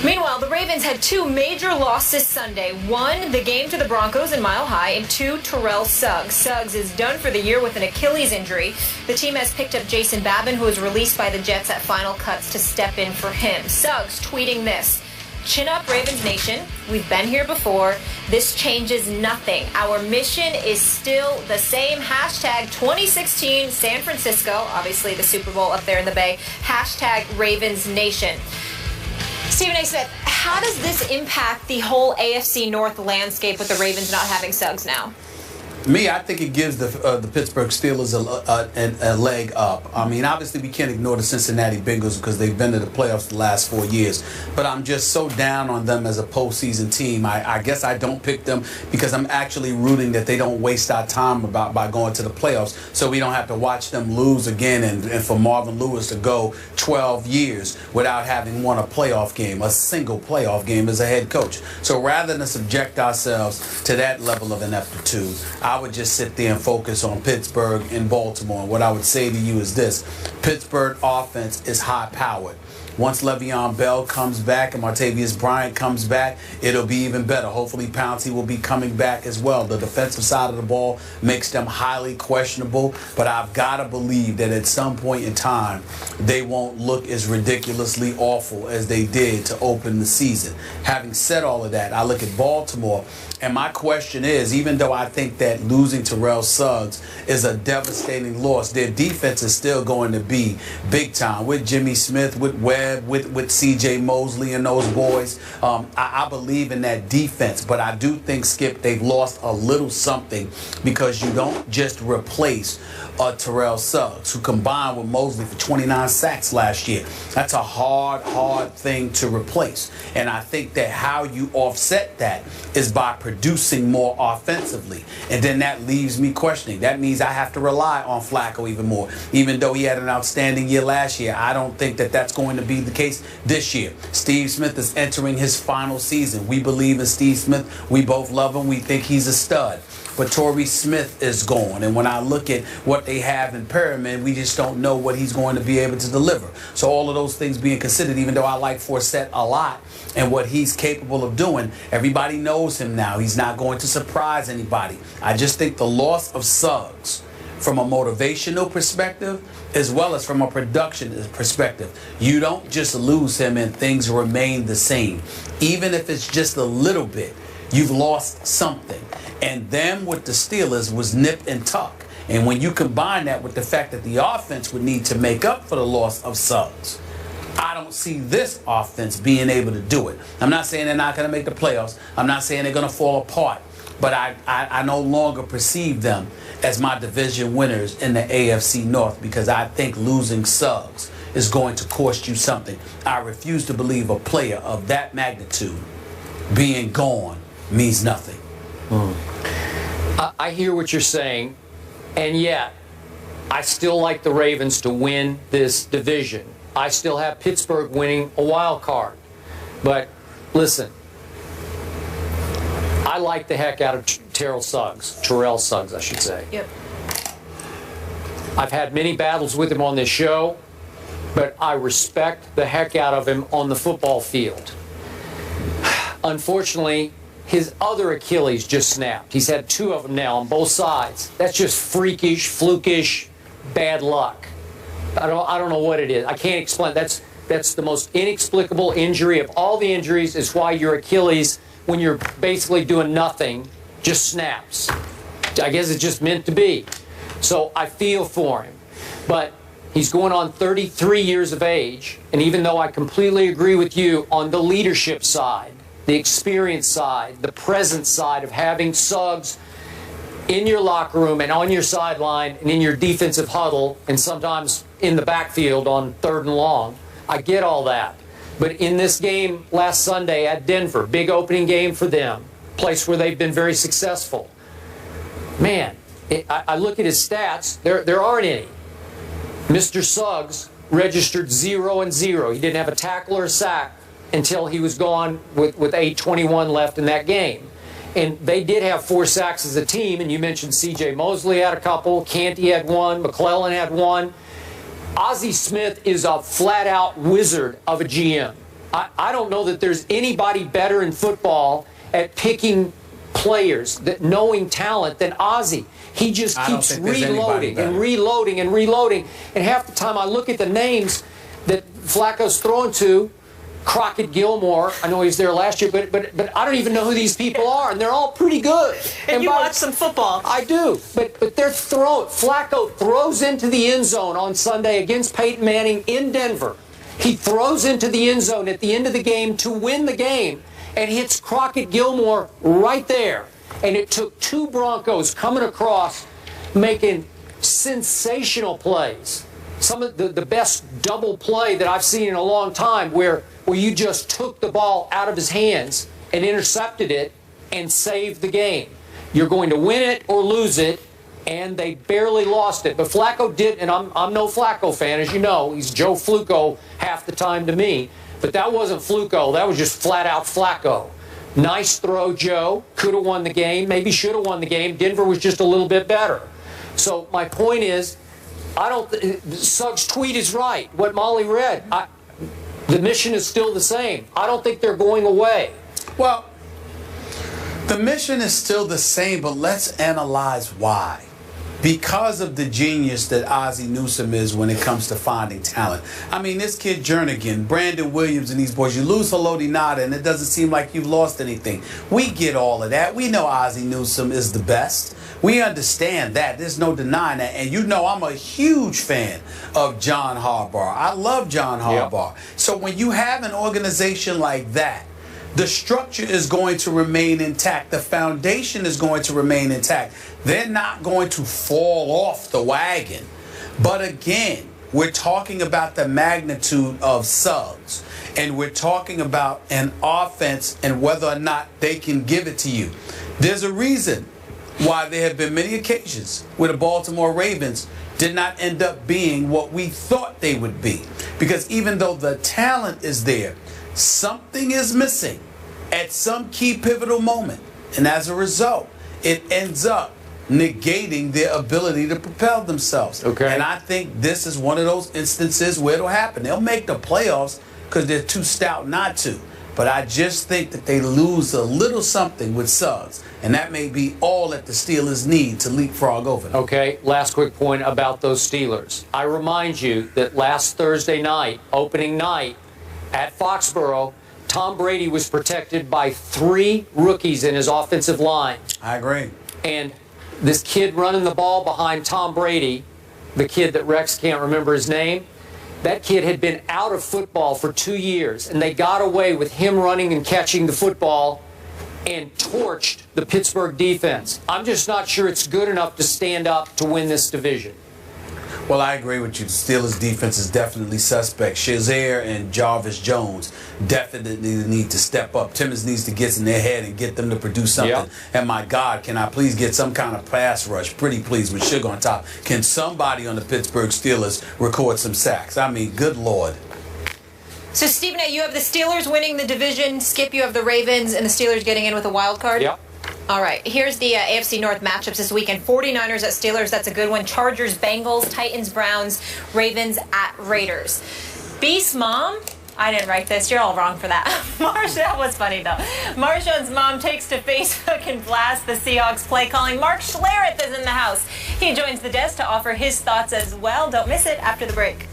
Meanwhile, the Ravens had two major losses Sunday. One, the game to the Broncos in Mile High, and two, Terrell Suggs. Suggs is done for the year with an Achilles injury. The team has picked up Jason Babin, who was released by the Jets at final cuts, to step in for him. Suggs tweeting this: "Chin up, Ravens Nation. We've been here before. This changes nothing. Our mission is still the same. Hashtag 2016 San Francisco," obviously the Super Bowl up there in the Bay. Hashtag Ravens Nation. Stephen A. Smith, how does this impact the whole AFC North landscape with the Ravens not having Suggs now? I think it gives the Pittsburgh Steelers a leg up. I mean, obviously we can't ignore the Cincinnati Bengals because they've been to the playoffs the last 4 years. But I'm just so down on them as a postseason team. I guess I don't pick them because I'm actually rooting that they don't waste our time by going to the playoffs, so we don't have to watch them lose again and for Marvin Lewis to go 12 years without having won a playoff game, a single playoff game as a head coach. So rather than subject ourselves to that level of ineptitude, I would just sit there and focus on Pittsburgh and Baltimore. And what I would say to you is this: Pittsburgh offense is high-powered. Once Le'Veon Bell comes back and Martavius Bryant comes back, it'll be even better. Hopefully Pouncey will be coming back as well. The defensive side of the ball makes them highly questionable, but I've got to believe that at some point in time, they won't look as ridiculously awful as they did to open the season. Having said all of that, I look at Baltimore, and my question is, even though I think that losing Terrell Suggs is a devastating loss, their defense is still going to be big time with Jimmy Smith, with Webb, with C.J. Mosley and those boys. I believe in that defense, but I do think, Skip, they've lost a little something because you don't just replace Terrell Suggs, who combined with Mosley for 29 sacks last year. That's a hard thing to replace. And I think that how you offset that is by producing more offensively. And then that leaves me questioning. That means I have to rely on Flacco even more. Even though he had an outstanding year last year, I don't think that that's going to be the case this year. Steve Smith is entering his final season. We believe in Steve Smith. We both love him. We think he's a stud. But Torrey Smith is gone. And when I look at what they have in Perriman, we just don't know what he's going to be able to deliver. So all of those things being considered, even though I like Forsett a lot and what he's capable of doing, everybody knows him now. He's not going to surprise anybody. I just think the loss of Suggs, from a motivational perspective as well as from a production perspective, you don't just lose him and things remain the same. Even if it's just a little bit, you've lost something. And them with the Steelers was nip and tuck. And when you combine that with the fact that the offense would need to make up for the loss of Suggs, I don't see this offense being able to do it. I'm not saying they're not going to make the playoffs. I'm not saying they're going to fall apart. But I no longer perceive them as my division winners in the AFC North because I think losing Suggs is going to cost you something. I refuse to believe a player of that magnitude being gone means nothing. I hear what you're saying, and yet I still like the Ravens to win this division. I still have Pittsburgh winning a wild card. But listen, I like the heck out of Terrell Suggs, I should say. Yep. I've had many battles with him on this show, but I respect the heck out of him on the football field. Unfortunately, his other Achilles just snapped. He's had two of them now on both sides. That's just freakish, flukish, bad luck. I don't know what it is. I can't explain. That's the most inexplicable injury of all the injuries. Is why your Achilles, when you're basically doing nothing, just snaps. I guess it's just meant to be. So I feel for him. But he's going on 33 years of age, and even though I completely agree with you on the leadership side, the experience side, the present side of having Suggs in your locker room and on your sideline and in your defensive huddle and sometimes in the backfield on 3rd and long, I get all that. But in this game last Sunday at Denver, big opening game for them, place where they've been very successful. Man, I look at his stats, there aren't any. Mr. Suggs registered 0-0. He didn't have a tackle or a sack until he was gone with 8:21 left in that game. And they did have 4 sacks as a team, and you mentioned C.J. Mosley had a couple, Canty had one, McClellan had one. Ozzie Smith is a flat-out wizard of a GM. I don't know that there's anybody better in football at picking players, that knowing talent, than Ozzie. He just keeps reloading and reloading and reloading. And half the time I look at the names that Flacco's throwing to, Crockett Gilmore, I know he was there last year, but I don't even know who these people are, and they're all pretty good. And you watch some football. I do, but they're throwing. Flacco throws into the end zone on Sunday against Peyton Manning in Denver. He throws into the end zone at the end of the game to win the game and hits Crockett Gilmore right there. And it took two Broncos coming across making sensational plays. Some of the best double play that I've seen in a long time where you just took the ball out of his hands and intercepted it and saved the game. You're going to win it or lose it, and they barely lost it. But Flacco did, and I'm no Flacco fan, as you know. He's Joe Fluco half the time to me. But that wasn't Fluco. That was just flat-out Flacco. Nice throw, Joe. Could have won the game. Maybe should have won the game. Denver was just a little bit better. So my point is, Suggs' tweet is right. What Molly read, the mission is still the same. I don't think they're going away. Well, the mission is still the same, but let's analyze why. Because of the genius that Ozzie Newsome is when it comes to finding talent. I mean, this kid Jernigan, Brandon Williams, and these boys, you lose Haloti Nada, and it doesn't seem like you've lost anything. We get all of that. We know Ozzie Newsome is the best. We understand that. There's no denying that. And you know I'm a huge fan of John Harbaugh. I love John Harbaugh. Yep. So when you have an organization like that, the structure is going to remain intact. The foundation is going to remain intact. They're not going to fall off the wagon. But again, we're talking about the magnitude of Suggs. And we're talking about an offense and whether or not they can give it to you. There's a reason why there have been many occasions where the Baltimore Ravens did not end up being what we thought they would be. Because even though the talent is there, something is missing at some key pivotal moment. And as a result, it ends up negating their ability to propel themselves. Okay. And I think this is one of those instances where it'll happen. They'll make the playoffs because they're too stout not to. But I just think that they lose a little something with Suggs. And that may be all that the Steelers need to leapfrog over them. Okay, last quick point about those Steelers. I remind you that last Thursday night, opening night, at Foxborough, Tom Brady was protected by 3 rookies in his offensive line. I agree. And this kid running the ball behind Tom Brady, the kid that Rex can't remember his name, that kid had been out of football for 2 years, and they got away with him running and catching the football and torched the Pittsburgh defense. I'm just not sure it's good enough to stand up to win this division. Well, I agree with you. The Steelers' defense is definitely suspect. Shazier and Jarvis Jones definitely need to step up. Timmons needs to get in their head and get them to produce something. Yep. And my God, can I please get some kind of pass rush? Pretty please, with Sugar on top. Can somebody on the Pittsburgh Steelers record some sacks? I mean, good Lord. So, Stephen A., you have the Steelers winning the division. Skip, you have the Ravens and the Steelers getting in with a wild card? Yep. All right, here's the AFC North matchups this weekend. 49ers at Steelers, that's a good one. Chargers, Bengals, Titans, Browns, Ravens at Raiders. Beast Mom, I didn't write this. You're all wrong for that. That was funny, though. Marshawn's mom takes to Facebook and blasts the Seahawks play calling. Mark Schlereth is in the house. He joins the desk to offer his thoughts as well. Don't miss it after the break.